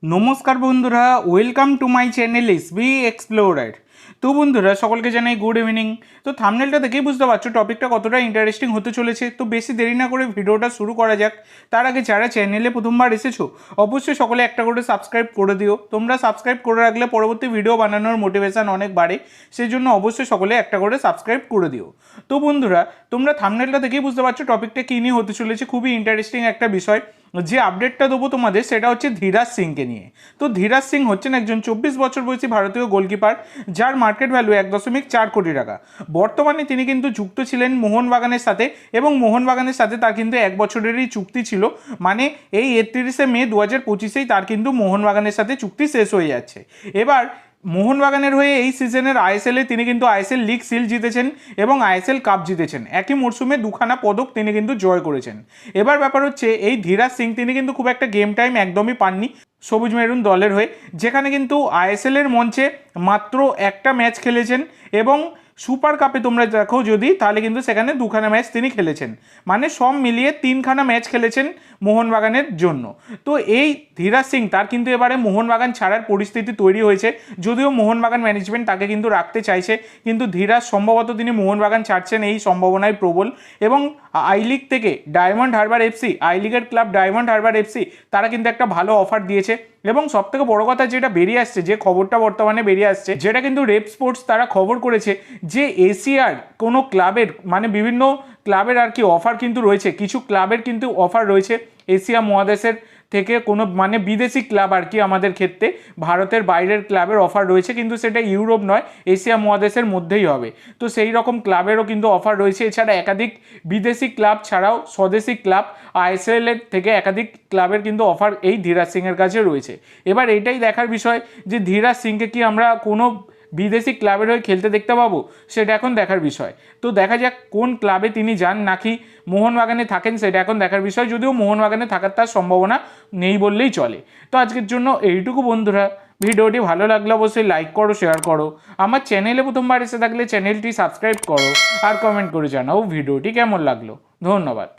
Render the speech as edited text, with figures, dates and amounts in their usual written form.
নমস্কার বন্ধুরা, welcome to my channel SB explorer. তো বন্ধুরা, সকলকে জানাই গুড ইভিনিং। তো থাম্বনেলটা দেখেই বুঝতে পারছো টপিকটা কতটা ইন্টারেস্টিং হতে চলেছে। তো বেশি দেরি না করে ভিডিওটা শুরু করা যাক। তার আগে যারা চ্যানেলে প্রথমবার এসেছো অবশ্যই সকলে একটা করে সাবস্ক্রাইব করে দিও। তোমরা সাবস্ক্রাইব করে রাখলে পরবর্তী ভিডিও বানানোর মোটিভেশন অনেক বাড়ে, সেই জন্য অবশ্যই সকলে একটা করে সাবস্ক্রাইব করে দিও। তো বন্ধুরা, তোমরা থাম্বনেলটা দেখেই বুঝতে পারছো টপিকটা কী নিয়ে হতে চলেছে। খুবই ইন্টারেস্টিং একটা বিষয়। যে আপডেটটা দেবো তোমাদের সেটা হচ্ছে ধীরাজ সিংকে নিয়ে। তো ধীরাজ সিং হচ্ছেন একজন 24 বছর বয়সী ভারতীয় গোলকিপার, যার মার্কেট ভ্যালু 1.4 কোটি টাকা। বর্তমানে তিনি কিন্তু যুক্ত ছিলেন মোহনবাগানের সাথে, এবং মোহনবাগানের সাথে তার কিন্তু 1 বছরেরই চুক্তি ছিল। মানে এই 31শে মে 2025 তার কিন্তু মোহনবাগানের সাথে চুক্তি শেষ হয়ে যাচ্ছে। এবার মোহনবাগানের হয়ে এই সিজনের আইএসএলে তিনি কিন্তু আইএসএল লিগ সিল জিতেছেন এবং আইএসএল কাপ জিতেছেন। একই মরশুমে দুখানা পদক তিনি কিন্তু জয় করেছেন। এবার ব্যাপার হচ্ছে এই ধীরাজ সিং তিনি কিন্তু খুব একটা গেম টাইম একদমই পাননি সবুজ মেরুন দলের হয়ে, যেখানে কিন্তু আইএসএলের মঞ্চে মাত্র একটা ম্যাচ খেলেছেন, এবং সুপার কাপে তোমরা দেখো যদি, তাহলে কিন্তু সেখানে দুখানা ম্যাচ তিনি খেলেছেন। মানে সব মিলিয়ে 3খানা ম্যাচ খেলেছেন মোহনবাগানের জন্য। তো এই ধীরাজ সিং তার কিন্তু এবারে মোহনবাগান ছাড়ার পরিস্থিতি তৈরি হয়েছে। যদিও মোহনবাগান ম্যানেজমেন্ট তাকে কিন্তু রাখতে চাইছে, কিন্তু ধীরাজ সম্ভবত তিনি মোহনবাগান ছাড়ছেন এই সম্ভাবনাই প্রবল। এবং আই লিগ থেকে ডায়মন্ড হারবার এফসি, আই লিগের ক্লাব ডায়মন্ড হারবার এফসি, তারা কিন্তু একটা ভালো অফার দিয়েছে। এবং সবথেকে বড় কথা যেটা বেরিয়ে আসছে, যে খবরটা বর্তমানে বেরিয়ে আসছে, যেটা কিন্তু রেপ স্পোর্টস তারা খবর করেছে, যে এশিয়ার কোনো ক্লাবের, মানে বিভিন্ন ক্লাবের আর কি অফার কিন্তু রয়েছে। কিছু ক্লাবের কিন্তু অফার রয়েছে এশিয়া মহাদেশের থেকে, কোনো মানে বিদেশি ক্লাব আর কি, আমাদের ক্ষেত্রে ভারতের বাইরের ক্লাবের অফার রয়েছে, কিন্তু সেটা ইউরোপ নয়, এশিয়া মহাদেশের মধ্যেই হবে। তো সেই রকম ক্লাবেরও কিন্তু অফার রয়েছে। এছাড়া একাধিক বিদেশি ক্লাব ছাড়াও স্বদেশি ক্লাব আইএসএল এর থেকে একাধিক ক্লাবের কিন্তু অফার এই ধীরাজ সিংয়ের কাছে রয়েছে। এবার এইটাই দেখার বিষয় যে ধীরাজ সিংকে কি আমরা কোনো বিদেশি ক্লাবের হয়ে খেলতে দেখতে পাবো, সেটা এখন দেখার বিষয়। তো দেখা যাক কোন ক্লাবে তিনি যান, নাকি মোহনবাগানে থাকেন, সেটা এখন দেখার বিষয়। যদিও মোহনবাগানে থাকার তার সম্ভাবনা নেই বললেই চলে। তো আজকের জন্য এইটুকু বন্ধুরা। ভিডিওটি ভালো লাগলে অবশ্যই লাইক করো, শেয়ার করো। আমার চ্যানেলে প্রথমবার এসে থাকলে চ্যানেলটি সাবস্ক্রাইব করো, আর কমেন্ট করে জানাও ভিডিওটি কেমন লাগলো। ধন্যবাদ।